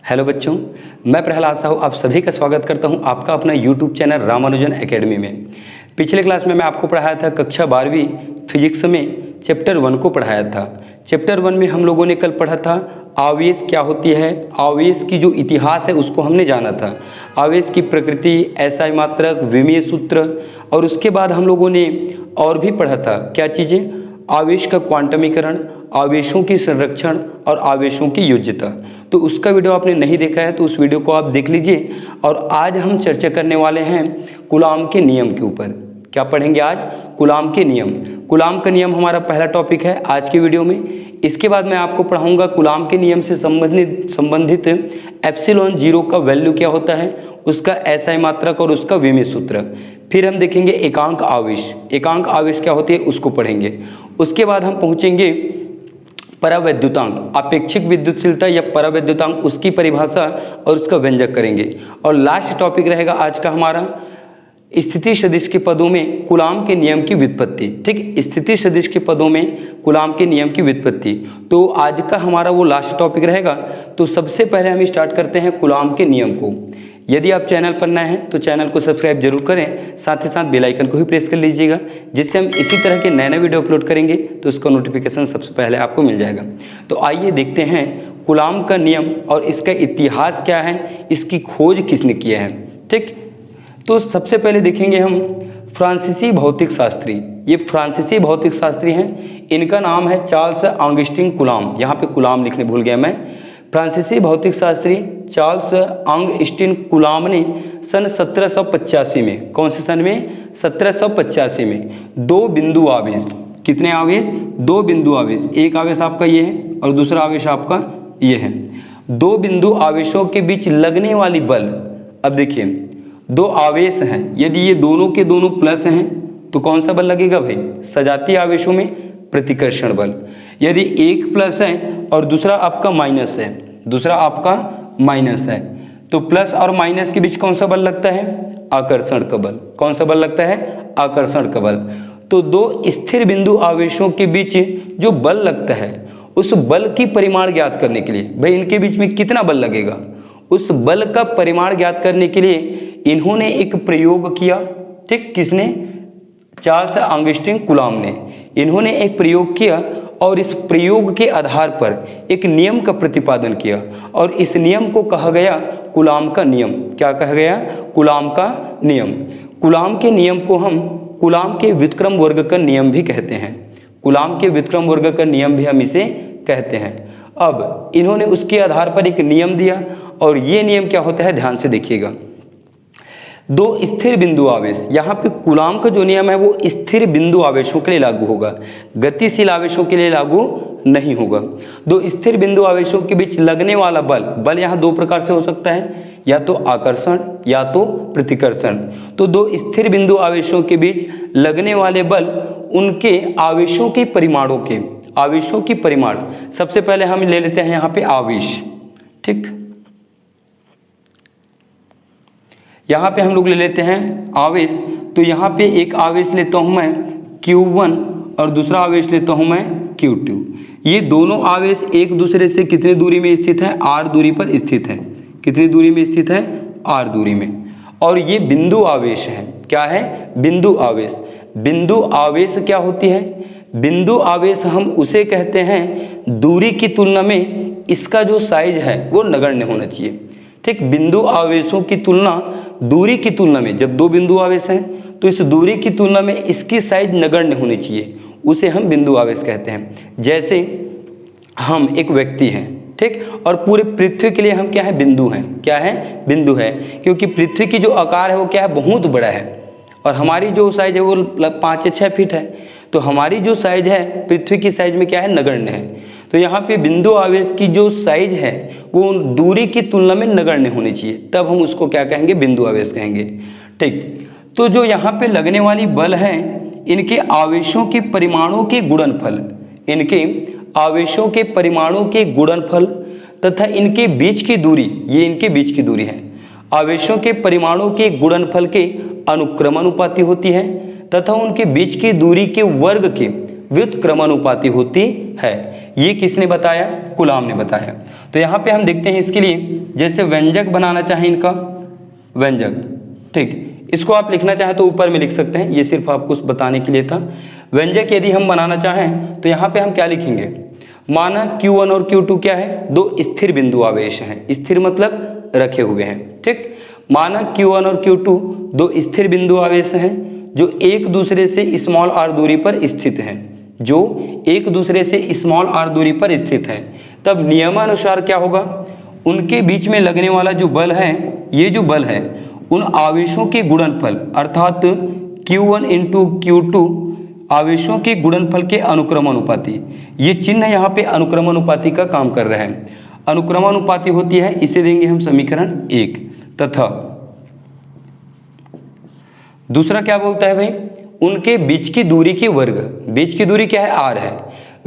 Hello बच्चों, मैं प्रहलाद साहू आप सभी का स्वागत करता हूं आपका अपना यूट्यूब चैनल रामानुजन एकेडमी में। पिछले क्लास में मैं आपको पढ़ाया था कक्षा 12वीं फिजिक्स में चैप्टर 1 को पढ़ाया था। चैप्टर 1 में हम लोगों ने कल पढ़ा था आवेश क्या होती है, आवेश की जो इतिहास है उसको हमने जाना था, आवेश की प्रकृति, एसआई मात्रक, विमीय सूत्र, और उसके बाद हम लोगों ने और भी पढ़ा था क्या चीज़ें, आवेश का क्वांटमीकरण, आवेशों की संरक्षण और आवेशों की योज्यता। तो उसका वीडियो आपने नहीं देखा है तो उस वीडियो को आप देख लीजिए। और आज हम चर्चा करने वाले हैं कूलाम के नियम के ऊपर। क्या पढ़ेंगे आज? कूलाम के नियम। कूलाम का नियम हमारा पहला टॉपिक है आज के वीडियो में। इसके बाद मैं आपको पढ़ाऊंगा कूलाम के नियम से संबंधित एप्सिलॉन जीरो का वैल्यू क्या होता है, उसका एसआई मात्रक और उसका विमीय सूत्र। फिर हम देखेंगे एकांक आवेश, एकांक आवेश क्या होती है उसको पढ़ेंगे। उसके बाद हम पहुंचेंगे परावैद्युतांक, अपेक्षिक विद्युतशीलता या परावैद्युतांक, उसकी परिभाषा और उसका व्यंजक करेंगे। और लास्ट टॉपिक रहेगा आज का हमारा स्थिति सदिश के पदों में कूलाम के नियम की व्युत्पत्ति। ठीक, स्थिति सदिश के पदों में कूलाम के नियम की व्युत्पत्ति, तो आज का हमारा वो लास्ट टॉपिक रहेगा। तो सबसे पहले हम स्टार्ट करते हैं कूलाम के नियम को। यदि आप चैनल पर नए हैं तो चैनल को सब्सक्राइब जरूर करें, साथ ही साथ बेल आइकन को भी प्रेस कर लीजिएगा, जिससे हम इसी तरह के नए नए वीडियो अपलोड करेंगे तो उसका नोटिफिकेशन सबसे पहले आपको मिल जाएगा। तो आइए देखते हैं कूलाम का नियम और इसका इतिहास क्या है, इसकी खोज किसने किया है। ठीक, तो सबसे पहले देखेंगे हम फ्रांसीसी भौतिक शास्त्री। ये फ्रांसीसी भौतिक शास्त्री हैं, इनका नाम है चार्ल्स ऑगस्टीन कूलाम। यहाँ पे कूलाम लिखने भूल गया मैं। फ्रांसीसी भौतिक शास्त्री चार्ल्स ऑगस्टीन कूलाम ने सन 1785 में, कौन से सन में? 1785 में दो बिंदु आवेश, कितने आवेश? दो बिंदु आवेश, एक आवेश आपका ये है और दूसरा आवेश आपका ये है। दो बिंदु आवेशों के बीच लगने वाली बल, अब देखिए दो आवेश हैं, यदि ये दोनों के दोनों प्लस हैं तो कौन सा बल लगेगा भाई? सजातीय आवेशों में प्रतिकर्षण बल। यदि एक प्लस है और दूसरा आपका माइनस है, दूसरा आपका माइनस है, तो प्लस और माइनस के बीच कौन सा बल लगता है? आकर्षण का बल। कौन सा बल लगता है? आकर्षण का बल। तो दो स्थिर बिंदु आवेशों के बीच जो बल लगता है उस बल की परिमाण ज्ञात करने के लिए, भाई इनके बीच में कितना बल लगेगा, उस बल का परिमाण ज्ञात करने के लिए इन्होंने एक प्रयोग किया। ठीक, किसने? चार्ल्स ऑगस्टीन कूलाम ने। इन्होंने एक प्रयोग किया और इस प्रयोग के आधार पर एक नियम का प्रतिपादन किया और इस नियम को कहा गया कूलाम का नियम। क्या कहा गया? कूलाम का नियम। कूलाम के नियम को हम कूलाम के व्युत्क्रम वर्ग का नियम भी कहते हैं। कूलाम के व्युत्क्रम वर्ग का नियम भी हम इसे कहते हैं। अब इन्होंने उसके आधार पर एक नियम दिया और ये नियम क्या होता है, ध्यान से देखिएगा। दो स्थिर बिंदु आवेश, यहाँ पे कूलाम का जो नियम है वो स्थिर बिंदु आवेशों के लिए लागू होगा, गतिशील आवेशों के लिए लागू नहीं होगा। दो स्थिर बिंदु आवेशों के बीच लगने वाला बल, बल यहाँ दो प्रकार से हो सकता है, या तो आकर्षण या तो प्रतिकर्षण। तो दो स्थिर बिंदु आवेशों के बीच लगने वाले बल उनके आवेशों के परिमाणों के, आवेशों की परिमाण, सबसे पहले हम ले लेते हैं यहाँ पे आवेश। ठीक, यहाँ पे हम लोग ले लेते हैं आवेश। तो यहाँ पे एक आवेश लेता हूँ मैं Q1 और दूसरा आवेश लेता हूँ मैं Q2। ये दोनों आवेश एक दूसरे से कितनी दूरी में स्थित है? R दूरी पर स्थित है। कितनी दूरी में स्थित है? R दूरी में। और ये बिंदु आवेश है। क्या है? बिंदु आवेश। बिंदु आवेश क्या होती है? बिंदु आवेश हम उसे कहते हैं दूरी की तुलना में इसका जो साइज है वो नगण्य होना चाहिए। ठीक, बिंदु आवेशों की तुलना, दूरी की तुलना में, जब दो बिंदु आवेश हैं तो इस दूरी की तुलना में इसकी साइज नगण्य होनी चाहिए, उसे हम बिंदु आवेश कहते हैं। जैसे हम एक व्यक्ति हैं, ठीक, और पूरे पृथ्वी के लिए हम क्या है? बिंदु हैं। क्या है? बिंदु है, क्योंकि पृथ्वी की जो आकार है वो क्या है? बहुत बड़ा है और हमारी जो साइज है वो 5 या 6 फीट है। तो हमारी जो साइज है पृथ्वी की साइज में क्या है? नगण्य है। तो यहाँ पे बिंदु आवेश की जो साइज है वो दूरी की तुलना में नगण्य होनी चाहिए, तब हम उसको क्या कहेंगे? बिंदु आवेश कहेंगे। ठीक, तो जो यहाँ पे लगने वाली बल है इनके आवेशों के परिमाणों के गुणनफल, इनके आवेशों के परिमाणों के गुणनफल तथा इनके बीच की दूरी, ये इनके बीच की दूरी है, आवेशों के परिमाणों के गुणनफल के अनुक्रमानुपाती होती है तथा उनके बीच की दूरी के वर्ग के व्युत्क्रमानुपाती होती है। ये किसने बताया? कूलाम ने बताया। तो यहाँ पे हम देखते हैं इसके लिए, जैसे व्यंजक बनाना चाहें इनका, व्यंजक, ठीक, इसको आप लिखना चाहें तो ऊपर में लिख सकते हैं, ये सिर्फ आपको बताने के लिए था। व्यंजक यदि हम बनाना चाहें तो यहाँ पे हम क्या लिखेंगे? माना Q1 और Q2 क्या है? दो स्थिर बिंदु आवेश हैं। स्थिर मतलब रखे हुए हैं, ठीक। माना Q1 और Q2 दो स्थिर बिंदु आवेश हैं जो एक दूसरे से स्मॉल r दूरी पर स्थित हैं, जो एक दूसरे से स्मॉल r दूरी पर स्थित हैं। तब नियमानुसार क्या होगा? उनके बीच में लगने वाला जो बल है, ये जो बल है उन आवेशों के गुणनफल अर्थात Q1 इंटू Q2 आवेशों के गुणनफल के अनुक्रमानुपाती। ये चिन्ह यहाँ पे अनुक्रमानुपाती का काम कर रहा है। अनुक्रमानुपाती होती है, इसे देंगे हम समीकरण 1। तथा दूसरा क्या बोलता है भाई? उनके बीच की दूरी के वर्ग। बीच की दूरी क्या है? r है।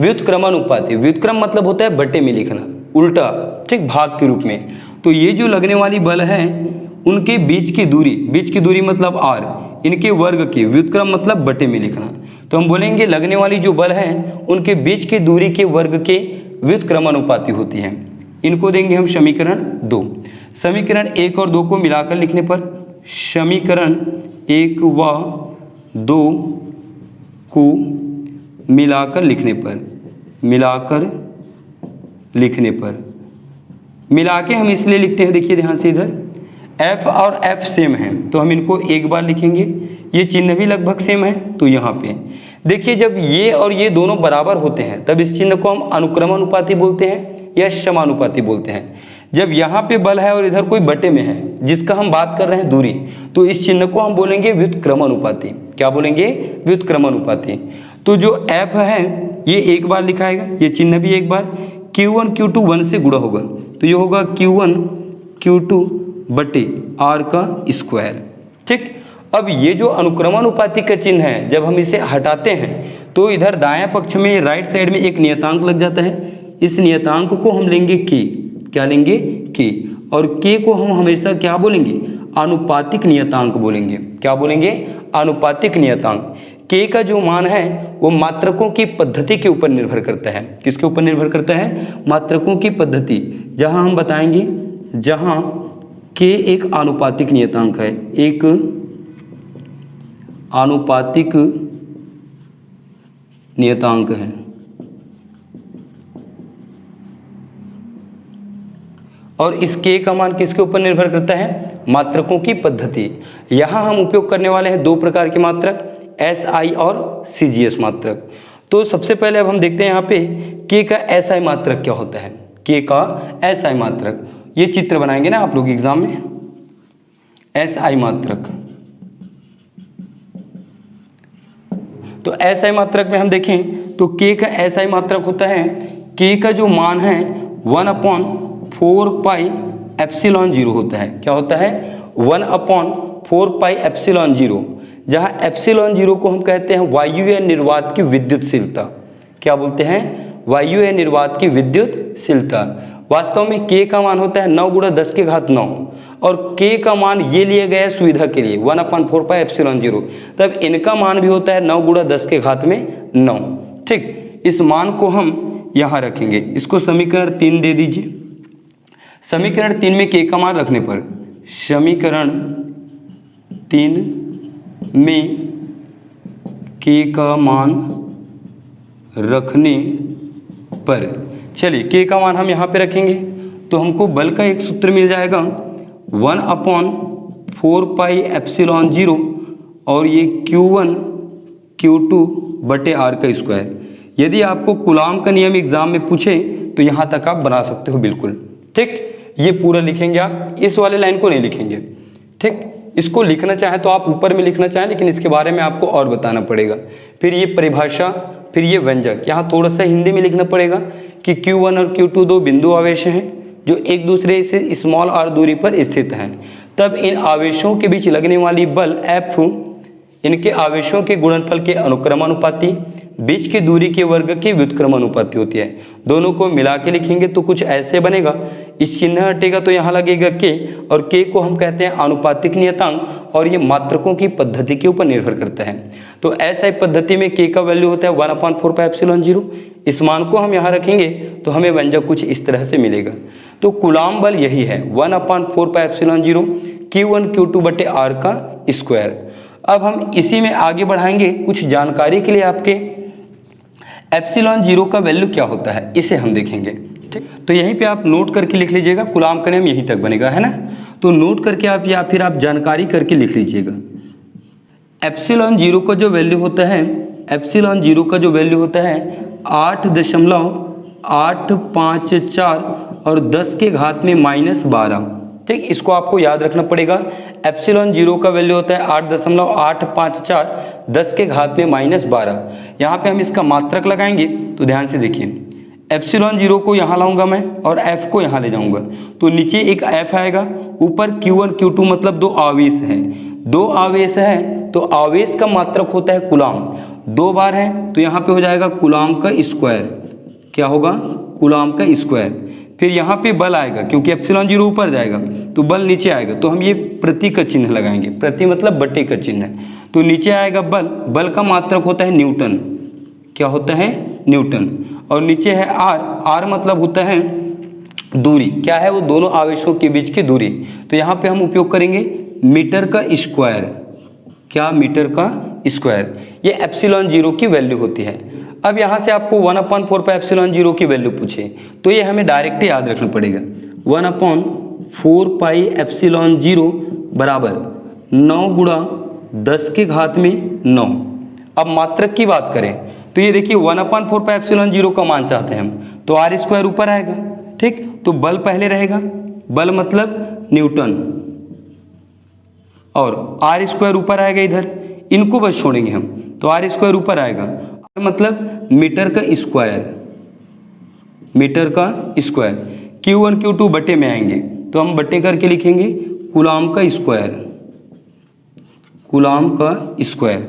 व्युत्क्रमानुपाती, व्युत्क्रम मतलब होता है बटे में लिखना, उल्टा, ठीक, भाग के रूप में। तो ये जो लगने वाली बल है उनके बीच की दूरी मतलब r, इनके वर्ग की, व्युत्क्रम मतलब बटे में लिखना। तो हम बोलेंगे लगने वाली जो बल है उनके बीच की दूरी के वर्ग के व्युत्क्रमानुपाती होती है। इनको देंगे हम समीकरण 2। समीकरण 1 और 2 को मिलाकर लिखने पर, समीकरण 1 व 2 को मिलाकर मिला के हम इसलिए लिखते हैं, देखिए ध्यान से, इधर f और f सेम है तो हम इनको एक बार लिखेंगे। ये चिन्ह भी लगभग सेम है, तो यहाँ पे देखिए जब ये और ये दोनों बराबर होते हैं तब इस चिन्ह को हम अनुक्रमानुपाती बोलते हैं या समानुपाती बोलते हैं। जब यहाँ पे बल है और इधर कोई बटे में है जिसका हम बात कर रहे हैं दूरी, तो इस चिन्ह को हम बोलेंगे व्युत्क्रमानुपाती। क्या बोलेंगे? व्युत्क्रमानुपाती। तो जो f है ये एक बार लिखाएगा, ये चिन्ह भी एक बार, Q1 Q2 1 से गुणा होगा तो ये होगा Q1 Q2 बटे r का स्क्वायर, ठीक। अब ये जो अनुक्रमानुपाती का चिन्ह है जब हम इसे हटाते हैं तो इधर दाएं पक्ष में राइट साइड में एक नियतांक लग जाता है। इस नियतांक को हम लेंगे k, क्या लेंगे? k। और k को हम हमेशा क्या बोलेंगे? आनुपातिक नियतांक बोलेंगे। क्या बोलेंगे? आनुपातिक नियतांक। k का जो मान है वो मात्रकों की पद्धति के ऊपर निर्भर करता है। किसके ऊपर निर्भर करता है? मात्रकों की पद्धति। जहां हम बताएंगे, जहां k एक आनुपातिक नियतांक है, एक आनुपातिक नियतांक है, और इस k का मान किसके ऊपर निर्भर करता है? मात्रकों की पद्धति। यहाँ हम उपयोग करने वाले हैं दो प्रकार के मात्रक, SI और CGS मात्रक। तो सबसे पहले अब हम देखते हैं यहाँ पे k का SI मात्रक क्या होता है। k का SI मात्रक, ये चित्र बनाएंगे ना आप लोग एग्जाम में, SI मात्रक। तो SI मात्रक में हम देखें तो k का SI मात्रक होता है, k का जो मान है 1/4 पाई एप्सिलॉन 0 होता है। क्या होता है? 1/4 पाई एप्सिलॉन 0, जहाँ एप्सिलॉन 0 को हम कहते हैं वायुव्य निर्वात की विद्युतशीलता। क्या बोलते हैं? वायुव्य निर्वात की विद्युतशीलता। वास्तव में k का मान होता है 9 × 10 की घात 9, और k का मान ये लिया गया है सुविधा के लिए 1/4 पाई एप्सिलॉन 0, तब इनका मान भी होता है 9 × 10 की घात में 9, ठीक। इस मान को हम यहाँ रखेंगे, इसको समीकरण 3 दे दीजिए। समीकरण 3 में k का मान रखने पर, समीकरण 3 में k का मान रखने पर, चलिए k का मान हम यहाँ पे रखेंगे तो हमको बल का एक सूत्र मिल जाएगा 1/4 पाई एप्सिलॉन 0, और ये Q1 Q2 बटे r का स्क्वायर। यदि आपको कूलाम का नियम एग्जाम में पूछे तो यहाँ तक आप बना सकते हो बिल्कुल, ठीक। ये पूरा लिखेंगे आप, इस वाले लाइन को नहीं लिखेंगे, ठीक। इसको लिखना चाहें तो आप ऊपर में लिखना चाहें, लेकिन इसके बारे में आपको और बताना पड़ेगा। फिर ये परिभाषा, फिर ये व्यंजक, यहाँ थोड़ा सा हिंदी में लिखना पड़ेगा कि Q1 और Q2 दो बिंदु आवेश हैं जो एक दूसरे से स्मॉल r दूरी पर स्थित हैं। तब इन आवेशों के बीच लगने वाली बल F इनके आवेशों के गुणनफल के अनुक्रमानुपाती, बीच की दूरी के वर्ग के व्युत्क्रमानुपाती होती है। दोनों को मिला के लिखेंगे तो कुछ ऐसे बनेगा, इस चिन्ह हटेगा तो यहाँ लगेगा k, और k को हम कहते हैं आनुपातिक नियतांक, और ये मात्रकों की पद्धति के ऊपर निर्भर करता है। तो SI पद्धति में k का वैल्यू होता है 1/4 पाई एप्सिलॉन 0, इस मान को हम यहाँ रखेंगे तो हमें व्यंजक कुछ इस तरह से मिलेगा। तो कूलॉम बल यही है 1/4πε0 Q1 Q2 बटे R का स्क्वायर। अब हम इसी में आगे बढ़ाएंगे कुछ जानकारी के लिए। आपके एप्सिलॉन जीरो का वैल्यू क्या होता है इसे हम देखेंगे। ठीक, तो यहीं पे आप नोट करके लिख लीजिएगा, कूलॉम का नेम यहीं तक बनेगा, है ना। तो नोट करके आप या फिर आप जानकारी करके लिख लीजिएगा। एप्सिलॉन जीरो का जो वैल्यू होता है, एप्सिलॉन जीरो का जो वैल्यू होता है 8.854 और 10 के घात में -12। ठीक, इसको आपको याद रखना पड़ेगा। एप्सिलॉन जीरो का वैल्यू होता है 8.854 10 के घात में -12। यहाँ पे हम इसका मात्रक लगाएंगे तो ध्यान से देखिए, एप्सिलॉन जीरो को यहाँ लाऊंगा मैं और एफ को यहाँ ले जाऊंगा तो नीचे एक एफ आएगा, ऊपर Q1 Q2 मतलब दो आवेश हैं। दो आवेश है तो आवेश का मात्रक होता है कूलॉम, 2 बार है तो यहाँ पे हो जाएगा कूलॉम का स्क्वायर। क्या होगा? कूलॉम का स्क्वायर। फिर यहाँ पे बल आएगा, क्योंकि एप्सिलॉन जीरो ऊपर जाएगा तो बल नीचे आएगा, तो हम ये प्रति का चिन्ह लगाएंगे। प्रति मतलब बटे का चिन्ह, तो नीचे आएगा बल। बल का मात्रक होता है न्यूटन। क्या होता है? न्यूटन। और नीचे है आर। आर मतलब होता है दूरी। क्या है वो? दोनों आवेशों के बीच की दूरी। तो यहाँ पे हम उपयोग करेंगे मीटर का स्क्वायर। क्या? मीटर का स्क्वायर। ये एप्सिलॉन जीरो की वैल्यू होती है। अब यहाँ से आपको 1/4πε0 की वैल्यू पूछे तो ये हमें डायरेक्ट याद रखना पड़ेगा। 1/4πε0 बराबर 9 गुणा 10 के घात में 9। अब मात्रक की बात करें तो ये देखिए 1/4πε0 का मान चाहते हैं हम, तो आर स्क्वायर ऊपर आएगा। ठीक, तो बल पहले रहेगा, बल मतलब न्यूटन, और आर स्क्वायर ऊपर आएगा इधर, इनको बस छोड़ेंगे हम, तो आर स्क्वायर ऊपर आएगा, मतलब मीटर का स्क्वायर। मीटर का स्क्वायर। Q1 Q2 बटे में आएंगे तो हम बटे करके लिखेंगे कूलॉम का स्क्वायर। कूलॉम का स्क्वायर।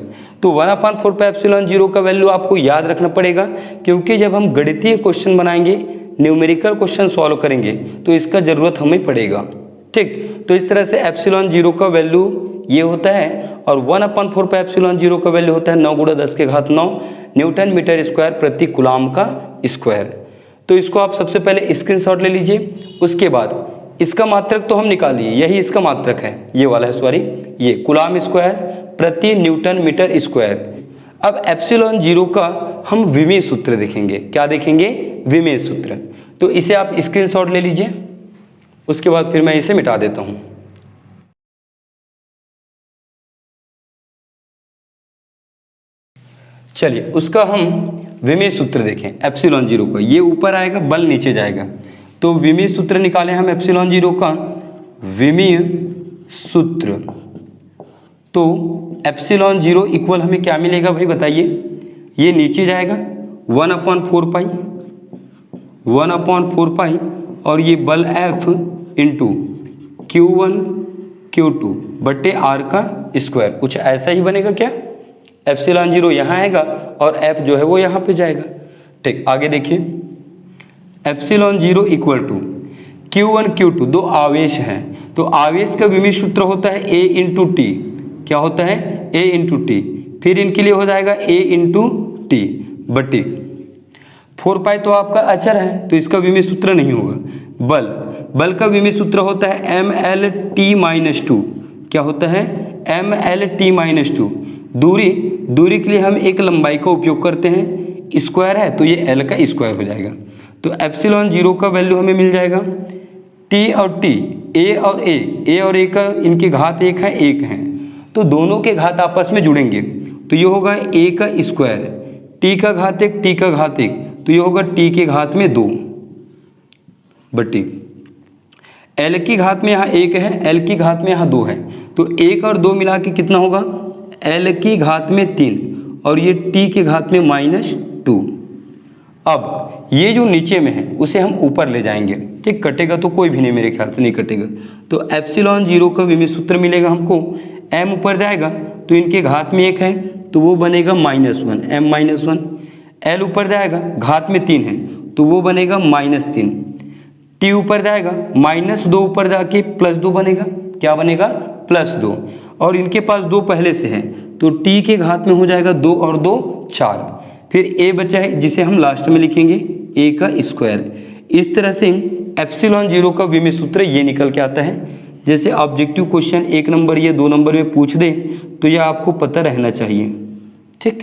तो 1/4πε0 का वैल्यू आपको याद रखना पड़ेगा, क्योंकि जब हम गणितीय क्वेश्चन बनाएंगे, न्यूमेरिकल क्वेश्चन सॉल्व करेंगे तो इसका जरूरत हमें पड़ेगा। ठीक, तो इस तरह से एप्सिलॉन जीरो का वैल्यू ये होता है, और 1/4πε0 का वैल्यू होता है 9 गुणा 10 के घात 9 न्यूटन मीटर स्क्वायर प्रति कूलॉम का स्क्वायर। तो इसको आप सबसे पहले स्क्रीनशॉट ले लीजिए। उसके बाद इसका मात्रक तो हम निकाल लिए, यही इसका मात्रक है, ये वाला है, सॉरी, ये कूलॉम स्क्वायर प्रति न्यूटन मीटर स्क्वायर। अब एप्सिलॉन जीरो का हम विमीय सूत्र देखेंगे। क्या देखेंगे? विमीय सूत्र। तो इसे आप स्क्रीनशॉट ले लीजिए, उसके बाद फिर मैं इसे मिटा देता हूँ। चलिए उसका हम विमीय सूत्र देखें एप्सिलॉन जीरो का। ये ऊपर आएगा, बल नीचे जाएगा, तो विमीय सूत्र निकालें हम एप्सिलॉन जीरो का विमीय सूत्र। तो एप्सिलॉन जीरो इक्वल हमें क्या मिलेगा भाई बताइए? ये नीचे जाएगा 1/4 और ये बल F इंटू Q1 Q2 बटे R का स्क्वायर। कुछ ऐसा ही बनेगा क्या? एप्सिलॉन जीरो यहाँ आएगा और F जो है वो यहाँ पे जाएगा। ठीक, आगे देखिए, epsilon zero equal to Q1 Q2 दो आवेश हैं, तो आवेश का विमीय सूत्र होता है A इंटू टी। क्या होता है? A into T. फिर इनके लिए हो जाएगा A इंटू टी बटे 4π तो आपका अचर है तो इसका विमीय सूत्र नहीं होगा। बल का विमीय सूत्र होता है mLt-2। क्या होता है? mLt-2। दूरी के लिए हम एक लंबाई का उपयोग करते हैं, स्क्वायर है तो ये L का स्क्वायर हो जाएगा। तो एप्सिलॉन जीरो का वैल्यू हमें मिल जाएगा T और T, A और A का इनके घात 1 है, 1 है, तो दोनों के घात आपस में जुड़ेंगे तो ये होगा A का स्क्वायर, T का घात 1, T का घात 1, तो ये होगा T के घात में 2 बटे L की घात में यहाँ 1 है, L की घात में यहाँ 2 है, तो 1 और 2 मिला के कितना होगा? L की घात में 3 और ये T के घात में -2। अब ये जो नीचे में है उसे हम ऊपर ले जाएंगे। ठीक, कटेगा तो कोई भी नहीं, मेरे ख्याल से नहीं कटेगा। तो एप्सिलॉन जीरो का विमीय सूत्र मिलेगा हमको, m ऊपर जाएगा तो इनके घात में 1 है तो वो बनेगा -1, m-1। L ऊपर जाएगा, घात में 3 है तो वो बनेगा -3। T ऊपर जाएगा, -2 ऊपर जाके +2 बनेगा। क्या बनेगा? +2। और इनके पास 2 पहले से है तो T के घात में हो जाएगा 2 और 2 4। फिर a बचा है जिसे हम लास्ट में लिखेंगे a का स्क्वायर। इस तरह से एप्सिलॉन 0 का विमेय सूत्र ये निकल के आता है। जैसे ऑब्जेक्टिव क्वेश्चन 1 नंबर या 2 नंबर में पूछ दे तो यह आपको पता रहना चाहिए। ठीक,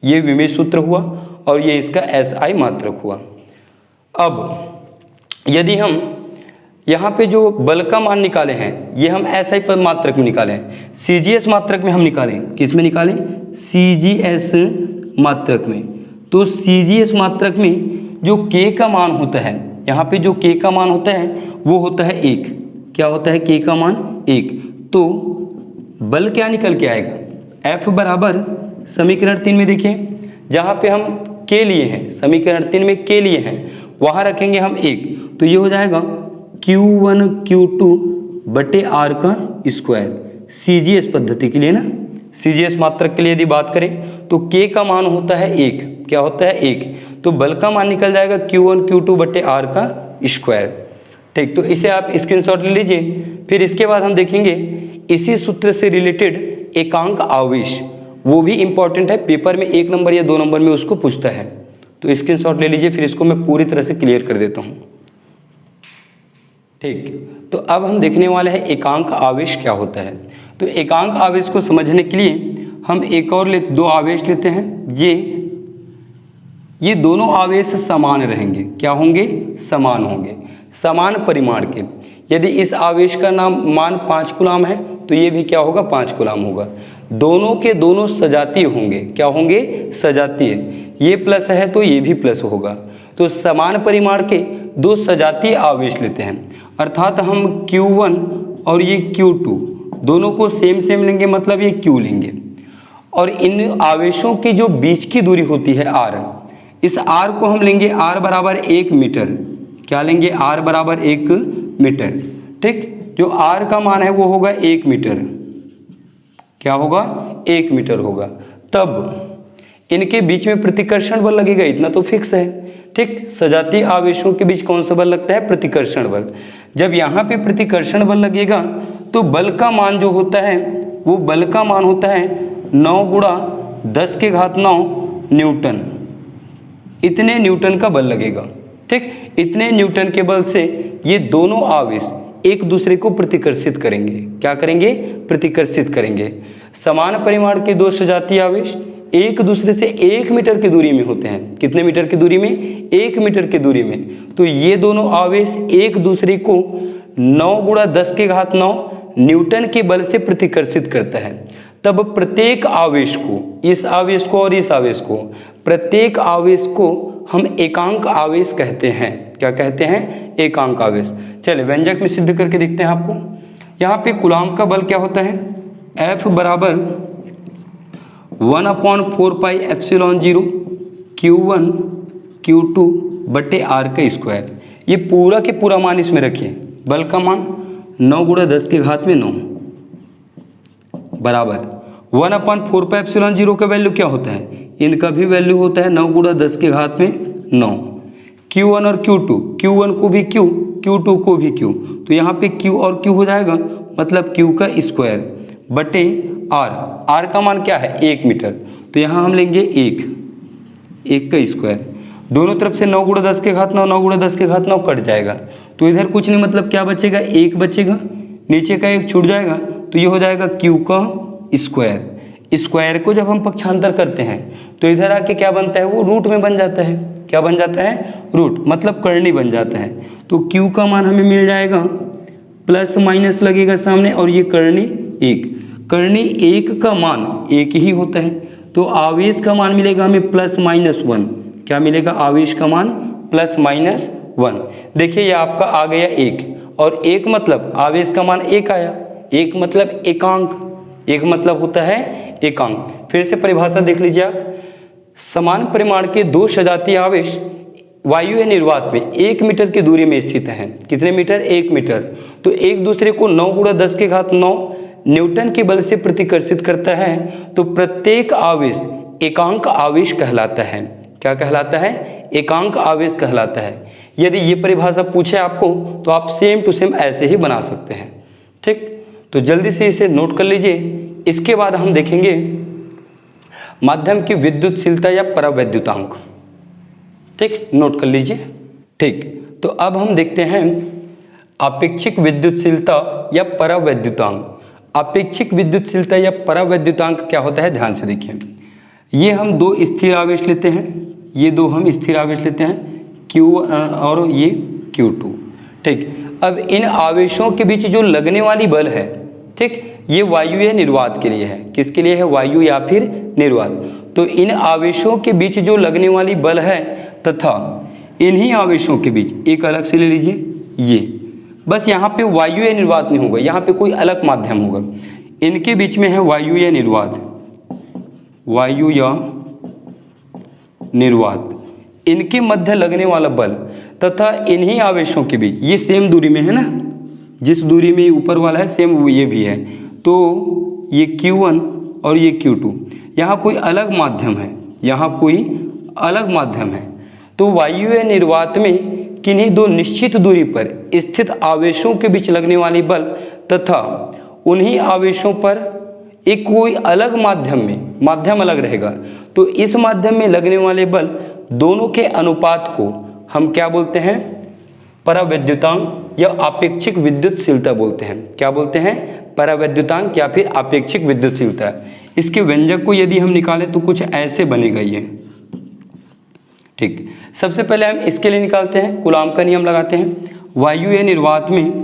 ये विमेय सूत्र हुआ और ये इसका SI मात्रक हुआ। अब यदि हम यहाँ पे जो बल का मान निकाले हैं ये हम SI पर मात्रक में निकालें, CGS मात्रक में हम निकालें, किस में निकालें? CGS मात्रक में। तो CGS मात्रक में जो K का मान होता है, यहाँ पे जो K का मान होता है वो होता है 1। क्या होता है? K का मान 1। तो बल क्या निकल के आएगा? F बराबर समीकरण 3 में देखिए, जहाँ पे हम K लिए हैं, समीकरण 3 में K लिए हैं, वहाँ रखेंगे हम 1, तो ये हो जाएगा Q1 Q2 बटे R का स्क्वायर। CGS पद्धति के लिए ना, CGS मात्रक के लिए यदि बात करें तो K का मान होता है 1। क्या होता है? 1। तो बल का मान निकल जाएगा Q1 Q2 बटे R का स्क्वायर। ठीक, तो इसे आप स्क्रीनशॉट ले लीजिए। फिर इसके बाद हम देखेंगे इसी सूत्र से रिलेटेड एकांक आवेश, वो भी इम्पॉर्टेंट है, पेपर में 1 नंबर या 2 नंबर में उसको पूछता है। तो स्क्रीनशॉट ले लीजिए, फिर इसको मैं पूरी तरह से क्लियर कर देता हूँ। ठीक, तो अब हम देखने वाले हैं एकांक आवेश क्या होता है। तो एकांक आवेश को समझने के लिए हम एक और 2 आवेश लेते हैं। ये दोनों आवेश समान रहेंगे। क्या होंगे? समान होंगे, समान परिमाण के। यदि इस आवेश का मान 5 कूलाम है तो ये भी क्या होगा? 5 कूलाम होगा। दोनों के दोनों सजातीय होंगे। क्या होंगे? सजातीय। ये प्लस है तो ये भी प्लस होगा। तो समान परिमाण के 2 सजातीय आवेश लेते हैं, अर्थात हम Q1 और ये Q2 दोनों को सेम लेंगे, मतलब ये Q लेंगे। और इन आवेशों की जो बीच की दूरी होती है R, इस R को हम लेंगे R बराबर 1 मीटर। क्या लेंगे? R बराबर 1 मीटर। ठीक, जो R का मान है वो होगा 1 मीटर। क्या होगा? 1 मीटर होगा। तब इनके बीच में प्रतिकर्षण बल लगेगा, इतना तो फिक्स है। ठीक, सजातीय आवेशों के बीच कौन सा बल लगता है? प्रतिकर्षण बल। जब यहाँ पे प्रतिकर्षण बल लगेगा तो बल का मान जो होता है वो बल का मान होता है 9 गुणा 10 के घात 9 न्यूटन। इतने न्यूटन का बल लगेगा। ठीक, इतने न्यूटन के बल से ये दोनों आवेश एक दूसरे को प्रतिकर्षित करेंगे। क्या करेंगे? प्रतिकर्षित करेंगे। समान परिमाण के 2 सजातीय आवेश एक दूसरे से 1 मीटर की दूरी में होते हैं। कितने मीटर की दूरी में? 1 मीटर की दूरी में। तो ये दोनों आवेश एक दूसरे को 9 गुणा 10 के घात 9 न्यूटन के बल से प्रतिकर्षित करता है। तब प्रत्येक आवेश को, इस आवेश को और इस आवेश को, प्रत्येक आवेश को हम एकांक आवेश कहते हैं। क्या कहते हैं? एकांक आवेश। चलिए व्यंजक में सिद्ध करके देखते हैं आपको। यहाँ पे कूलाम का बल क्या होता है? F बराबर 1/4 पाई एप्सिलॉन 0 Q1 Q2 बटे R का स्क्वायर। ये पूरा के पूरा मान इसमें रखिए। बल का मान 9 गुणा 10 के घात में 9 बराबर 1/4 पाई एप्सिलॉन 0 का वैल्यू क्या होता है? इनका भी वैल्यू होता है 9 गुणा 10 के घात में 9। Q1 और Q2, Q1 को भी Q, Q2 को भी Q, तो यहाँ पे Q और Q हो जाएगा, मतलब Q का स्क्वायर बटे R। R का मान क्या है? 1 मीटर। तो यहाँ हम लेंगे 1 का स्क्वायर। दोनों तरफ से 9 गुणा 10 के घात 9, 9 गुणा 10 के घात 9 कट जाएगा, तो इधर कुछ नहीं, मतलब क्या बचेगा? 1 बचेगा, नीचे का 1 छूट जाएगा, तो ये हो जाएगा Q का स्क्वायर। स्क्वायर को जब हम पक्षांतर करते हैं तो इधर आके क्या बनता है? वो रूट में बन जाता है। क्या बन जाता है? रूट, मतलब करनी बन जाता है। तो Q का मान हमें मिल जाएगा, प्लस माइनस लगेगा सामने, और ये करनी 1। करनी 1 का मान 1 ही होता है, तो आवेश का मान मिलेगा हमें +-1। क्या मिलेगा? आवेश का मान +-1। देखिए ये आपका आ गया 1, और 1 मतलब आवेश का मान 1 आया। 1 मतलब एकांक, 1 मतलब होता है एकांक। फिर से परिभाषा देख लीजिए आप। समान परिमाण के 2 सजातीय आवेश वायु या निर्वात में 1 मीटर की दूरी में स्थित हैं। कितने मीटर? 1 मीटर। तो एक दूसरे को 9 गुणा 10 के घात 9 न्यूटन के बल से प्रतिकर्षित करता है, तो प्रत्येक आवेश एकांक आवेश कहलाता है। क्या कहलाता है? एकांक आवेश कहलाता है। यदि ये परिभाषा पूछे आपको तो आप सेम टू सेम ऐसे ही बना सकते हैं। ठीक, तो जल्दी से इसे नोट कर लीजिए। इसके बाद हम देखेंगे माध्यम की विद्युतशीलता या परावैद्युतांक। ठीक, नोट कर लीजिए। ठीक, तो अब हम देखते हैं आपेक्षिक विद्युतशीलता या परावैद्युतांक। आपेक्षिक विद्युतशीलता या परावैद्युतांक क्या होता है, ध्यान से देखिए। ये हम दो स्थिर आवेश लेते हैं, ये दो हम स्थिर आवेश लेते हैं Q1 और ये Q2। ठीक, अब इन आवेशों के बीच जो लगने वाली बल है, ठीक, ये वायु या निर्वात के लिए है। किसके लिए है, वायु या फिर निर्वात। तो इन आवेशों के बीच जो लगने वाली बल है तथा इन्हीं आवेशों के बीच, एक अलग से ले लीजिए ये, बस यहाँ पे वायु या निर्वात नहीं होगा, यहाँ पे कोई अलग माध्यम होगा। इनके बीच में है वायु या निर्वात, वायु या निर्वात, इनके मध्य लगने वाला बल तथा इन्हीं आवेशों के बीच, ये सेम दूरी में है ना, जिस दूरी में ऊपर वाला है सेम ये भी है, तो ये Q1 और ये Q2, यहाँ कोई अलग माध्यम है, यहाँ कोई अलग माध्यम है। तो वायु या निर्वात में किन्हीं दो निश्चित दूरी पर स्थित आवेशों के बीच लगने वाली बल तथा उन्हीं आवेशों पर एक कोई अलग माध्यम में, माध्यम अलग रहेगा, तो इस माध्यम में लगने वाले बल दोनों के अनुपात को हम क्या बोलते हैं, परावैद्युतांक या आपेक्षिक विद्युतशीलता बोलते हैं। क्या बोलते हैं, परावैद्युतांक या फिर आपेक्षिक विद्युतशीलता। इसके व्यंजक को यदि हम निकालें तो कुछ ऐसे बनेगा ये। ठीक, सबसे पहले हम इसके लिए निकालते हैं, कूलॉम का नियम लगाते हैं। वायु या निर्वात में,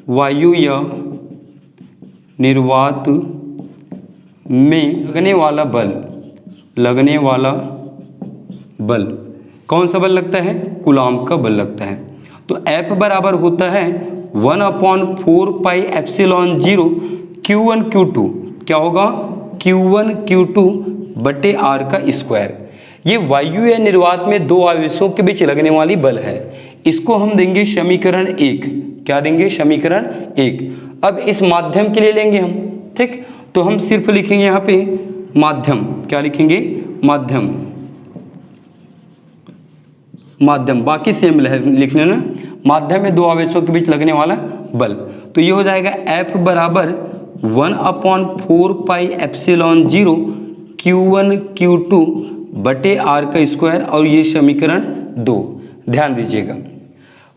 वायु या निर्वात में लगने वाला बल, लगने वाला बल कौन सा बल लगता है, कूलॉम का बल लगता है। तो F बराबर होता है 1/4 पाई एप्सिलॉन 0 Q1 Q2, क्या होगा, Q1 Q2 बटे R का स्क्वायर। ये वायु या निर्वात में दो आवेशों के बीच लगने वाली बल है, इसको हम देंगे समीकरण 1। क्या देंगे, समीकरण 1। अब इस माध्यम के लिए लेंगे हम, ठीक, तो हम सिर्फ लिखेंगे यहाँ पे माध्यम, क्या लिखेंगे, माध्यम, माध्यम, बाकी सेम लिख लेना। माध्यम में दो आवेशों के बीच लगने वाला बल, तो ये हो जाएगा F बराबर 1/4 पाई एप्सिलॉन 0 Q1 Q2 बटे R का स्क्वायर, और ये समीकरण 2। ध्यान दीजिएगा,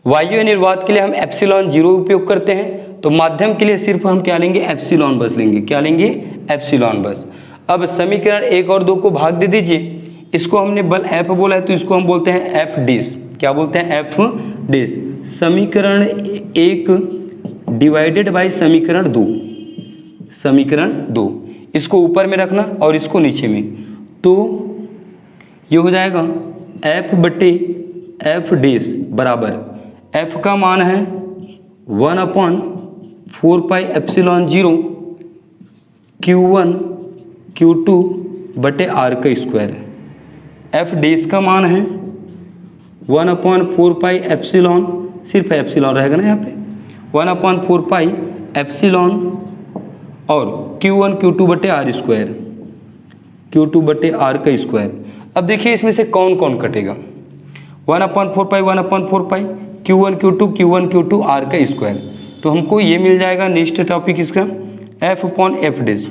वायु निर्वात के लिए हम एप्सिलॉन 0 उपयोग करते हैं, तो माध्यम के लिए सिर्फ हम क्या लेंगे, एप्सिलॉन बस लेंगे। क्या लेंगे, एप्सिलॉन बस। अब समीकरण 1 और 2 को भाग दे दीजिए। इसको हमने बल F बोला है, तो इसको हम बोलते हैं F डैश। क्या बोलते हैं, F डैश। समीकरण 1 डिवाइडेड बाई समीकरण 2, समीकरण 2, इसको ऊपर में रखना और इसको नीचे में, तो ये हो जाएगा F बटे F डैश बराबर, F का मान है 1/4 पाई एप्सिलॉन 0 Q1 Q2 बटे R का स्क्वायर। F डैश का मान है 1/4 पाई एप्सिलॉन, सिर्फ एप्सिलॉन रहेगा ना यहाँ पे, 1/4 पाई एप्सिलॉन और Q1 Q2 बटे R स्क्वायर, Q2 बटे R का स्क्वायर। अब देखिए इसमें से कौन कौन कटेगा, 1/4 पाई 1/4 पाई, Q1 Q2 R का स्क्वायर, तो हमको ये मिल जाएगा। नेक्स्ट टॉपिक इसका F/F डैश।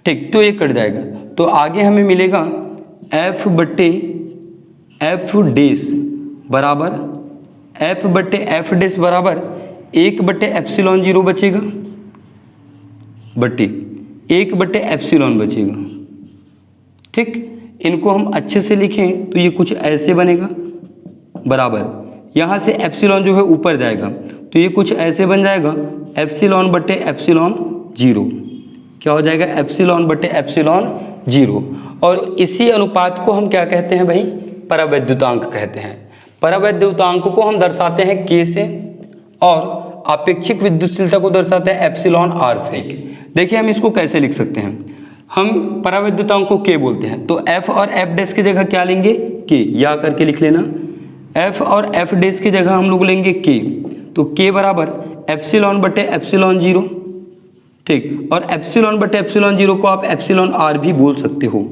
ठीक, तो ये कट जाएगा, तो आगे हमें मिलेगा F बटे F डैश बराबर, F बटे F डैश बराबर 1 बटे एप्सिलॉन 0 बचेगा, बटे 1 बटे एप्सिलॉन बचेगा। ठीक, इनको हम अच्छे से लिखें तो ये कुछ ऐसे बनेगा, बराबर, यहाँ से एप्सिलॉन जो है ऊपर जाएगा, तो ये कुछ ऐसे बन जाएगा, एप्सिलॉन बटे एप्सिलॉन 0। क्या हो जाएगा, एप्सिलॉन बटे एप्सिलॉन 0। और इसी अनुपात को हम क्या कहते हैं भाई, परावैद्युतांक कहते हैं। परावैद्युतांक को हम दर्शाते हैं K से, और आपेक्षिक विद्युतशीलता को दर्शाते हैं एप्सिलॉन R से। देखिए हम इसको कैसे लिख सकते हैं, हम परावैद्युतांक को K बोलते हैं, तो F और F डैश की जगह क्या लेंगे, K, या करके लिख लेना। F और F डैश की जगह हम लोग लेंगे K, तो K बराबर एप्सिलॉन बटे एप्सिलॉन 0। ठीक, और एप्सिलॉन बटे एप्सिलॉन 0 को आप एप्सिलॉन R भी बोल सकते हो।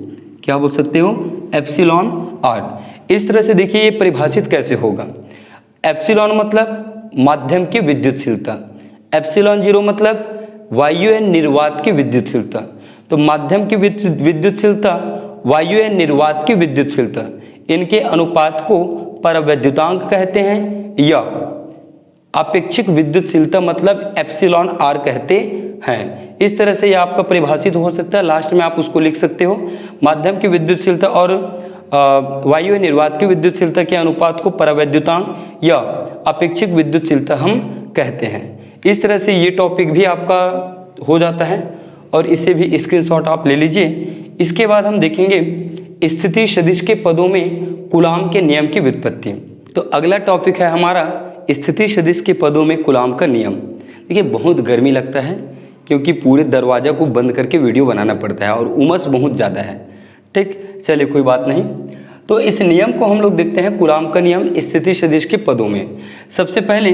क्या बोल सकते हो, एप्सिलॉन R। इस तरह से देखिए ये परिभाषित कैसे होगा, एप्सिलॉन मतलब माध्यम की विद्युतशीलता, एप्सिलॉन 0 मतलब वायु या निर्वात की विद्युतशीलता। तो माध्यम की विद्युतशीलता, वायु या निर्वात की विद्युतशीलता, इनके अनुपात को परावैद्युतांक कहते हैं या अपेक्षिक विद्युतशीलता मतलब एप्सिलॉन आर कहते हैं। इस तरह से ये आपका परिभाषित हो सकता है, लास्ट में आप उसको लिख सकते हो। माध्यम की विद्युतशीलता और वायु निर्वात की विद्युतशीलता के अनुपात को परावैद्युतांक या अपेक्षिक विद्युतशीलता हम कहते हैं। इस तरह से ये टॉपिक भी आपका हो जाता है और इससे भी स्क्रीनशॉट आप ले लीजिए। इसके बाद हम देखेंगे स्थिति सदिश के पदों में कूलाम के नियम की व्युत्पत्ति। तो अगला टॉपिक है हमारा स्थिति सदिश के पदों में कूलाम का नियम। देखिए बहुत गर्मी लगता है क्योंकि पूरे दरवाज़ा को बंद करके वीडियो बनाना पड़ता है और उमस बहुत ज़्यादा है। ठीक, चलिए कोई बात नहीं। तो इस नियम को हम लोग देखते हैं, कूलाम का नियम स्थिति सदिश के पदों में। सबसे पहले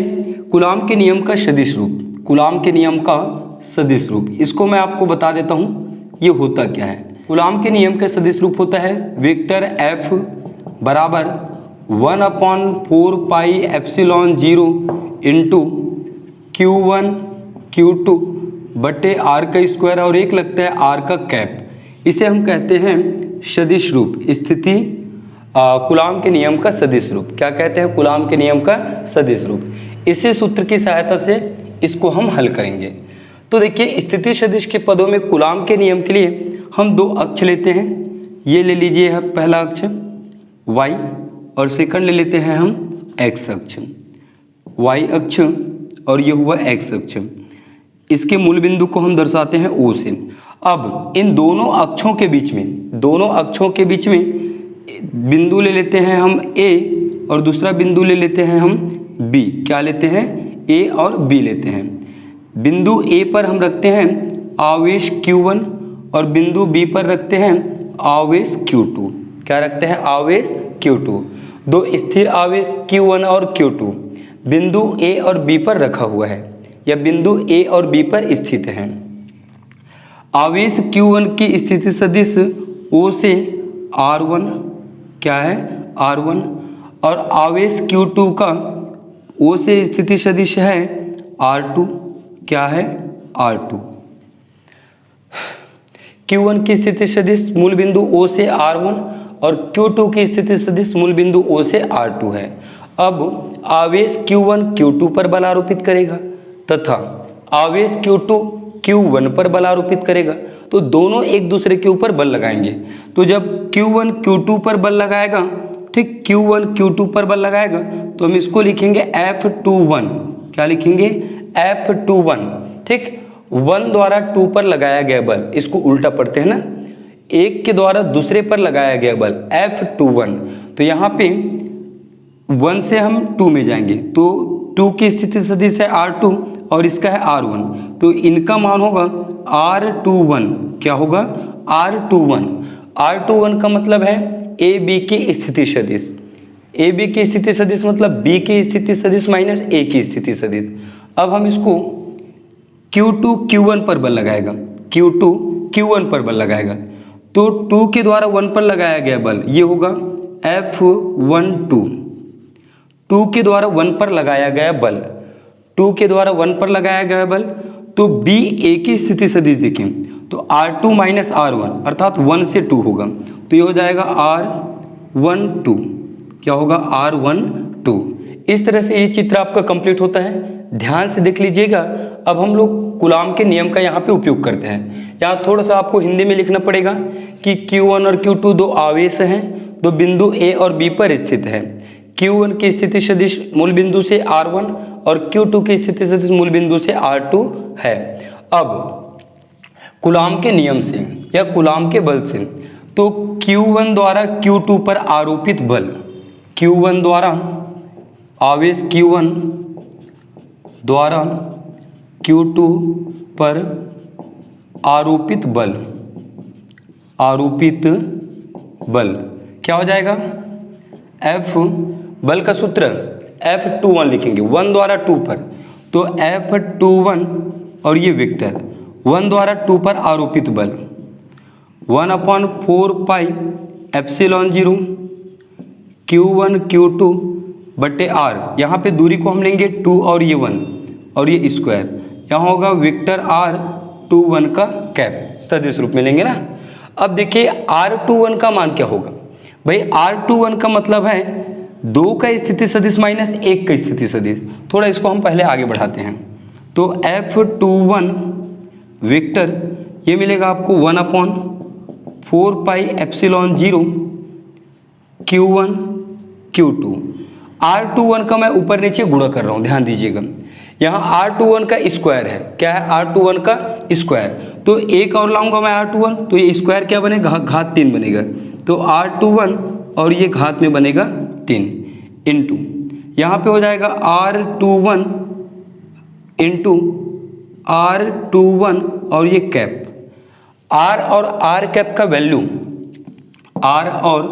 कूलाम के नियम का सदिश रूप, कूलाम के नियम का सदिश रूप, इसको मैं आपको बता देता हूँ ये होता क्या है। कूलाम के नियम का सदिश रूप होता है वेक्टर F बराबर 1/4 pi epsilon 0 into Q1 Q2 बटे R का स्क्वायर और एक लगता है R का कैप। इसे हम कहते हैं सदिश रूप, स्थिति कूलाम के नियम का सदिश रूप। क्या कहते हैं? कूलाम के नियम का सदिश रूप। इसी सूत्र की सहायता से इसको हम हल करेंगे। तो देखिए स्थिति सदिश के पदों में कूलाम के नियम के लिए हम दो अक्ष लेते हैं। ये ले लीजिए पहला अक्ष y और सेकंड ले लेते हैं हम x अक्ष, y अक्ष और ये हुआ x अक्ष। इसके मूल बिंदु को हम दर्शाते हैं O से। अब इन दोनों अक्षों के बीच में बिंदु ले लेते हैं हम A और दूसरा बिंदु ले लेते हैं हम B। क्या लेते हैं? A और B लेते हैं। बिंदु A पर हम रखते हैं आवेश Q1 और बिंदु B पर रखते हैं आवेश Q2। क्या रखते हैं? आवेश Q2। दो स्थिर आवेश Q1 और Q2 बिंदु A और B पर रखा हुआ है या बिंदु A और B पर स्थित है। आवेश Q1 की स्थिति सदिश O से R1 क्या है? R1 और आवेश Q2 का O से स्थिति सदिश है R2 क्या है? R2। Q1 की स्थिति सदिश मूल बिंदु O से R1 और Q2 की स्थिति सदिश मूल बिंदु O से R2 है। अब आवेश Q1 Q2 पर बल आरोपित करेगा तथा आवेश Q2 Q1 पर बल आरोपित करेगा, तो दोनों एक दूसरे के ऊपर बल लगाएंगे। तो जब Q1 Q2 पर बल लगाएगा, ठीक, Q1 Q2 पर बल लगाएगा तो हम इसको लिखेंगे F21। क्या लिखेंगे? F21। ठीक, 1 द्वारा 2 पर लगाया गया बल, इसको उल्टा पढ़ते हैं ना, एक के द्वारा दूसरे पर लगाया गया बल F21। तो यहाँ पे 1 से हम 2 में जाएंगे तो 2 की स्थिति सदिश है R2 और इसका है R1, तो इनका मान होगा R21। क्या होगा? R21। R21 का मतलब है AB की स्थिति सदिश। AB की स्थिति सदिश मतलब B की स्थिति सदिश माइनस A की स्थिति सदिश। अब हम इसको Q2 Q1 पर बल लगाएगा, Q2 Q1 पर बल लगाएगा, तो 2 के द्वारा 1 पर लगाया गया बल ये होगा F12। 2 के द्वारा 1 पर लगाया गया बल, 2 के द्वारा 1 पर लगाया गया बल, तो B A की स्थिति सदिश देखें तो R2 माइनस R1 अर्थात 1 से 2 होगा, तो ये हो जाएगा R12। क्या होगा? R12। इस तरह से ये चित्र आपका कंप्लीट होता है। ध्यान से देख लीजिएगा। अब हम लोग कूलाम के नियम का यहाँ पे उपयोग करते हैं। यहाँ थोड़ा सा आपको हिंदी में लिखना पड़ेगा कि Q1 और Q2 दो आवेश हैं, दो बिंदु A और B पर स्थित है। Q1 की स्थिति सदिश मूल बिंदु से R1 और Q2 की स्थिति सदिश मूल बिंदु से R2 है। अब कूलाम के नियम से या कूलाम के बल से, तो Q1 द्वारा Q2 पर आरोपित बल, Q1 द्वारा आवेश Q1 द्वारा Q2 पर आरोपित बल क्या हो जाएगा? F बल का सूत्र F21 लिखेंगे 1 द्वारा 2 पर, तो F21 और ये वेक्टर 1 द्वारा 2 पर आरोपित बल 1/4 पाई एप्सिलॉन 0 Q1 Q2 बटे R। यहाँ पे दूरी को हम लेंगे 2 और ये 1 और ये स्क्वायर, यहाँ होगा वेक्टर R R21 का कैप सदिश रूप में लेंगे ना। अब देखिए R21 का मान क्या होगा भाई, R21 का मतलब है 2 का स्थिति सदिश माइनस 1 का स्थिति सदिश। थोड़ा इसको हम पहले आगे बढ़ाते हैं, तो F21 वेक्टर ये मिलेगा आपको 1/4 pi epsilon 0 Q1 Q2। R21 का मैं ऊपर नीचे गुणा कर रहा हूँ, ध्यान दीजिएगा। यहाँ R21 का स्क्वायर है, क्या है R21 का स्क्वायर, तो एक और लाऊंगा मैं R21, तो ये स्क्वायर क्या बनेगा, घात 3 बनेगा। तो R21 और ये घात में बनेगा 3 इंटू यहाँ पे हो जाएगा R21 इंटू R21 और ये कैप। R और R कैप का वैल्यू, R और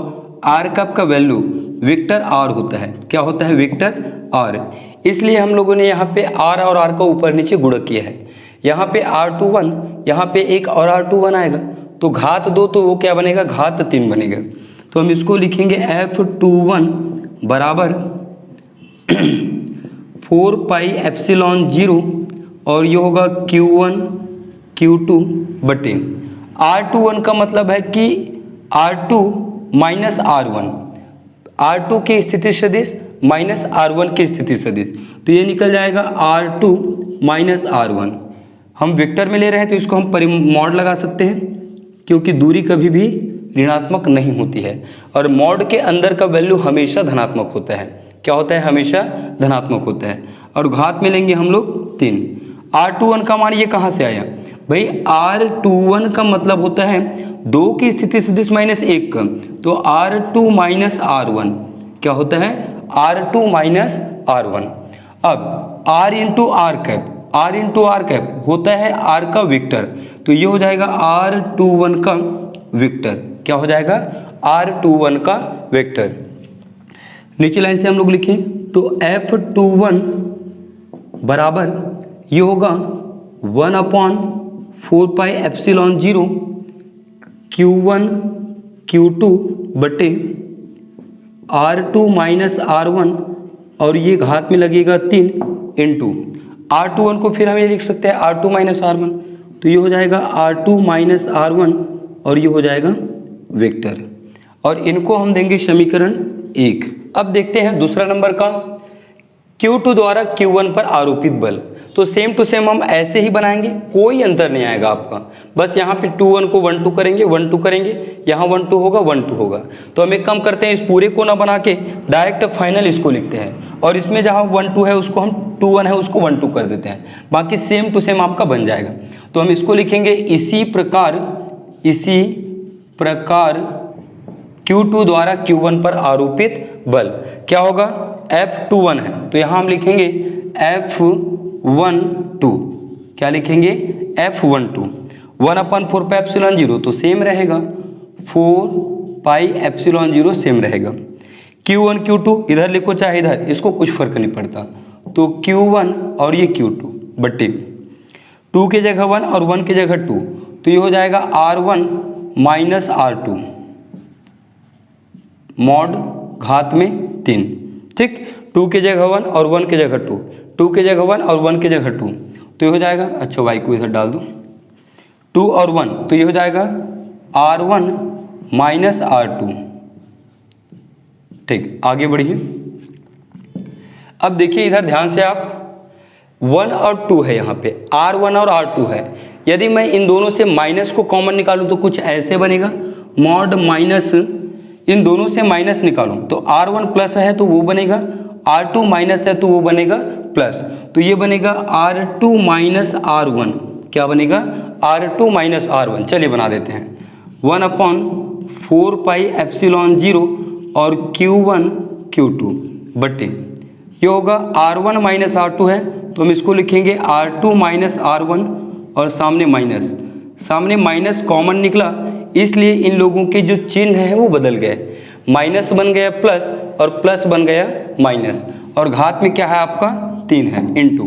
R कैप का वैल्यू वेक्टर R होता है। क्या होता है, वेक्टर R। इसलिए हम लोगों ने यहाँ पे R और R का ऊपर नीचे गुणा किया है। यहाँ पे R21, यहाँ पे एक और R21 आएगा, तो घात 2 तो वो क्या बनेगा, घात 3 बनेगा। तो हम इसको लिखेंगे F21 बराबर 4 पाई एप्सिलॉन 0 और ये होगा Q1 Q2 बटे R21 का मतलब है कि R2 माइनस R1, R2 की स्थिति सदिश माइनस R1 की स्थिति सदिश, तो ये निकल जाएगा R2 माइनस R1। हम वेक्टर में ले रहे हैं तो इसको हम परिमॉड लगा सकते हैं, क्योंकि दूरी कभी भी ऋणात्मक नहीं होती है और मॉड के अंदर का वैल्यू हमेशा धनात्मक होता है। क्या होता है, हमेशा धनात्मक होता है। और घात में लेंगे हम लोग 3। R21 का मान ये कहाँ से आया भाई, R21 का मतलब होता है 2 की स्थिति सदिश माइनस 1 का, तो R2 माइनस R1 क्या होता है, R2 माइनस R1। अब R into R cap, R into R cap होता है R का वेक्टर, तो ये हो जाएगा R21 का वेक्टर। क्या हो जाएगा, R21 का वेक्टर। नीचे लाइन से हम लोग लिखें तो F21 बराबर ये होगा 1/4 पाई एप्सिलॉन 0 Q1 Q2 बटे R2 माइनस R1 और ये घात में लगेगा 3 इंटू R21 को फिर हम ये लिख सकते हैं R2 माइनस R1, तो ये हो जाएगा R2 माइनस R1 और ये हो जाएगा वेक्टर, और इनको हम देंगे समीकरण 1। अब देखते हैं दूसरा नंबर का, Q2 द्वारा Q1 पर आरोपित बल। तो सेम टू सेम हम ऐसे ही बनाएंगे, कोई अंतर नहीं आएगा आपका, बस यहाँ पे 2 1 को 1 2 करेंगे, 1 2 करेंगे, यहाँ 1 2 होगा, 1 2 होगा। तो हम एक काम करते हैं, इस पूरे को ना बना के डायरेक्ट फाइनल इसको लिखते हैं, और इसमें जहाँ 1 2 है उसको हम 2 1 है उसको 1 2 कर देते हैं, बाकी सेम टू सेम आपका बन जाएगा। तो हम इसको लिखेंगे इसी प्रकार Q2 द्वारा Q1 पर आरोपित बल क्या होगा, F21 है, तो यहाँ हम लिखेंगे F12। क्या लिखेंगे, F12 1/4 पाई एप्सिलॉन 0, तो सेम रहेगा 4 पाई एप्सिलॉन 0 सेम रहेगा। Q1 Q2 इधर लिखो चाहे इधर, इसको कुछ फर्क नहीं पड़ता, तो Q1 और ये Q2 बट्टे 2 की जगह 1 और 1 की जगह 2, तो ये हो जाएगा R1 माइनस R2 मॉड घात में 3, ठीक। 2 की जगह 1 और 1 की जगह 2, 2 की जगह 1 और 1 की जगह 2, तो ये हो जाएगा, अच्छा y को इधर डाल दो, 2 और 1, तो ये हो जाएगा R1 माइनस R2, ठीक। आगे बढ़िए। अब देखिए इधर ध्यान से आप, 1 और 2 है, यहाँ पे R1 और R2 है। यदि मैं इन दोनों से माइनस को कॉमन निकालूं तो कुछ ऐसे बनेगा, मॉड माइनस, इन दोनों से माइनस निकालूं तो R1 प्लस है तो वो बनेगा, R2 माइनस है तो वो बनेगा प्लस, तो ये बनेगा R2 माइनस R1। क्या बनेगा, R2 माइनस R1। चलिए बना देते हैं, 1/4 पाई एप्सिलॉन 0 और Q1 Q2 बटे ये होगा R1 माइनस R2 है, तो हम इसको लिखेंगे R2 माइनस R1 और सामने माइनस कॉमन निकला, इसलिए इन लोगों के जो चिन्ह है वो बदल गए, माइनस बन गया प्लस और प्लस बन गया माइनस, और घात में क्या है आपका 3 है इंटू,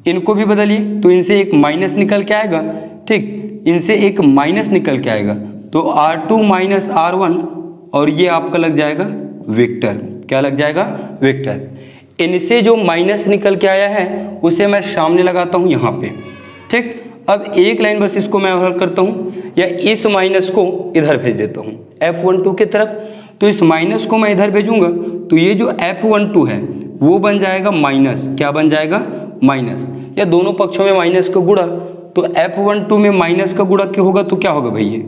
इनको भी बदलिए तो इनसे एक माइनस निकल के आएगा, ठीक, इनसे एक माइनस निकल के आएगा, तो R2 माइनस R1 और ये आपका लग जाएगा वेक्टर। क्या लग जाएगा, वेक्टर। इनसे जो माइनस निकल के आया है उसे मैं सामने लगाता हूँ यहाँ पे, ठीक, अब एक लाइन बस इसको मैं हल करता हूँ, या इस माइनस को इधर भेज देता हूँ F12 की तरफ। तो इस माइनस को मैं इधर भेजूंगा तो ये जो F12 है वो बन जाएगा माइनस, क्या बन जाएगा, माइनस, या दोनों पक्षों में माइनस का गुणा। तो F12 में माइनस का गुणा क्यों होगा, तो क्या होगा भाई, ये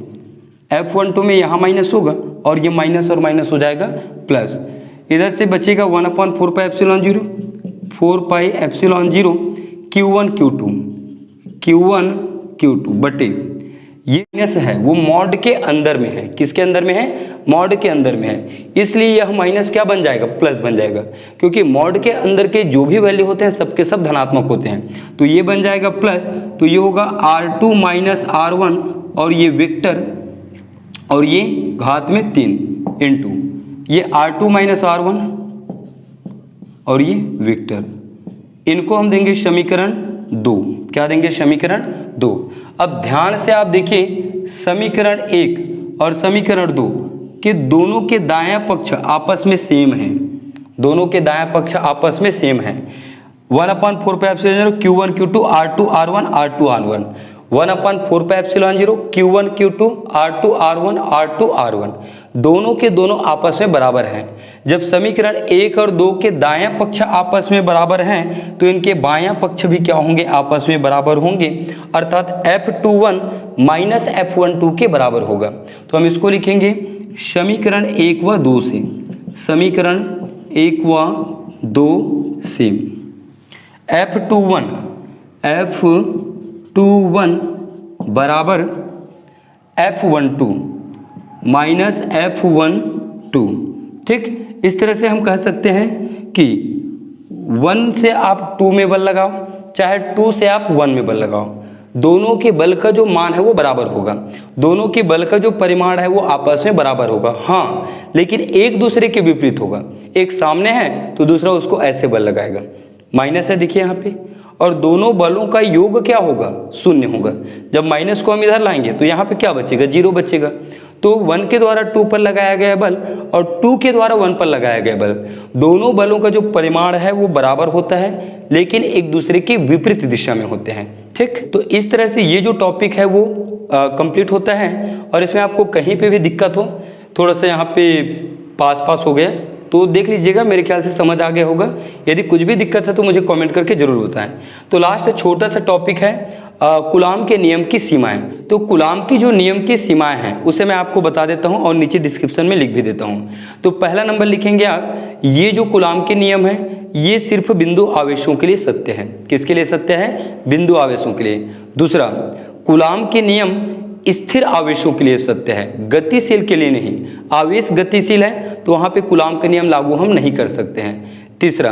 F12 में यहाँ माइनस होगा और ये माइनस और माइनस हो जाएगा प्लस। इधर से बचेगा 1/4 pi epsilon 0, 4 pi epsilon 0 Q1 Q2 बटे ये माइनस है वो मॉड के अंदर में है, किसके अंदर में है, मॉड के अंदर में है, इसलिए यह माइनस क्या बन जाएगा, प्लस बन जाएगा, क्योंकि मॉड के अंदर के जो भी वैल्यू होते हैं सबके सब धनात्मक होते हैं। तो ये बन जाएगा प्लस, तो ये होगा R2 माइनस R1 और ये वेक्टर और ये घात में 3 इंटू ये R2 माइनस R1 और ये वेक्टर, इनको हम देंगे समीकरण 2। क्या देंगे, समीकरण 2। अब ध्यान से आप देखिए समीकरण 1 और समीकरण 2 के दोनों के दायां पक्ष आपस में सेम हैं, दोनों के दायां पक्ष आपस में सेम हैं। 1/4 pi epsilon 0 Q1 Q2 R2 R1 R2 R1, 1/4 pi epsilon 0 Q1 Q2 R2 R1 R2 R1, दोनों के दोनों आपस में बराबर हैं। जब समीकरण 1 और 2 के दायां पक्ष आपस में बराबर हैं तो इनके बायां पक्ष भी क्या होंगे, आपस में बराबर होंगे, अर्थात F21 माइनस F12 के बराबर होगा। तो हम इसको लिखेंगे समीकरण 1 व 2 से, समीकरण 1 व 2 से F21 बराबर F12 माइनस F12। ठीक, इस तरह से हम कह सकते हैं कि 1 से आप 2 में बल लगाओ, चाहे 2 से आप 1 में बल लगाओ, दोनों के बल का जो मान है वो बराबर होगा, दोनों के बल का जो परिमाण है वो आपस में बराबर होगा। हाँ, लेकिन एक दूसरे के विपरीत होगा, एक सामने है तो दूसरा उसको ऐसे बल लगाएगा, माइनस है देखिए यहाँ पे, और दोनों बलों का योग क्या होगा, 0 होगा। जब माइनस को हम इधर लाएंगे तो यहाँ पे क्या बचेगा, 0 बचेगा। तो 1 के द्वारा 2 पर लगाया गया बल और 2 के द्वारा 1 पर लगाया गया बल, दोनों बलों का जो परिमाण है वो बराबर होता है, लेकिन एक दूसरे के विपरीत दिशा में होते हैं। ठीक, तो इस तरह से ये जो टॉपिक है वो कंप्लीट होता है। और इसमें आपको कहीं पे भी दिक्कत हो, थोड़ा सा यहाँ पे पास हो गया तो देख लीजिएगा, मेरे ख्याल से समझ आ गया होगा। यदि कुछ भी दिक्कत है तो मुझे कमेंट करके जरूर बताएं। तो लास्ट छोटा सा टॉपिक है कूलाम के नियम की सीमाएं। तो कूलाम की जो नियम की सीमाएं हैं उसे मैं आपको बता देता हूं और नीचे डिस्क्रिप्शन में लिख भी देता हूं। तो पहला नंबर लिखेंगे आप, ये जो कूलाम के नियम है ये सिर्फ बिंदु आवेशों के लिए सत्य है। किसके लिए सत्य है, बिंदु आवेशों के लिए। दूसरा, कूलाम के नियम स्थिर आवेशों के लिए सत्य है, गतिशील के लिए नहीं। आवेश गतिशील है तो वहाँ पे कूलाम का नियम लागू हम नहीं कर सकते हैं। तीसरा,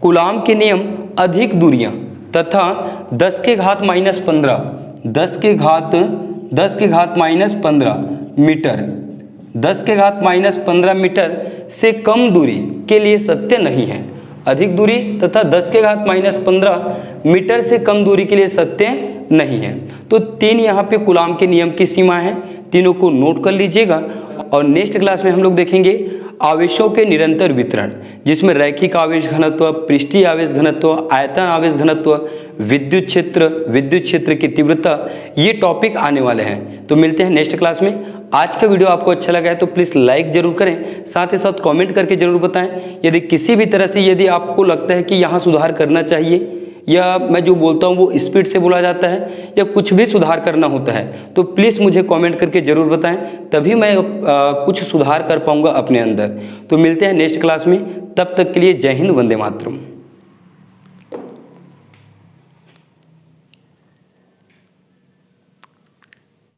कूलाम के नियम अधिक दूरियां तथा 10 के घात -15 मीटर 10 के घात -15 मीटर से कम दूरी के लिए सत्य नहीं है। अधिक दूरी तथा 10 के घात -15 मीटर से कम दूरी के लिए सत्य नहीं है। तो 3 यहाँ पे कूलाम के नियम की सीमा है, तीनों को नोट कर लीजिएगा। और नेक्स्ट क्लास में हम लोग देखेंगे आवेशों के निरंतर वितरण, जिसमें रैखिक आवेश घनत्व, पृष्ठीय आवेश घनत्व, आयतन आवेश घनत्व, विद्युत क्षेत्र की तीव्रता, ये टॉपिक आने वाले हैं। तो मिलते हैं नेक्स्ट क्लास में। आज का वीडियो आपको अच्छा लगा है तो प्लीज़ लाइक जरूर करें, साथ ही साथ कमेंट करके जरूर बताएं। यदि किसी भी तरह से यदि आपको लगता है कि यहाँ सुधार करना चाहिए, या मैं जो बोलता हूँ वो स्पीड से बोला जाता है, या कुछ भी सुधार करना होता है, तो प्लीज़ मुझे कमेंट करके ज़रूर बताएं, तभी मैं कुछ सुधार कर पाऊँगा अपने अंदर। तो मिलते हैं नेक्स्ट क्लास में, तब तक के लिए जय हिंद, वंदे मातरम।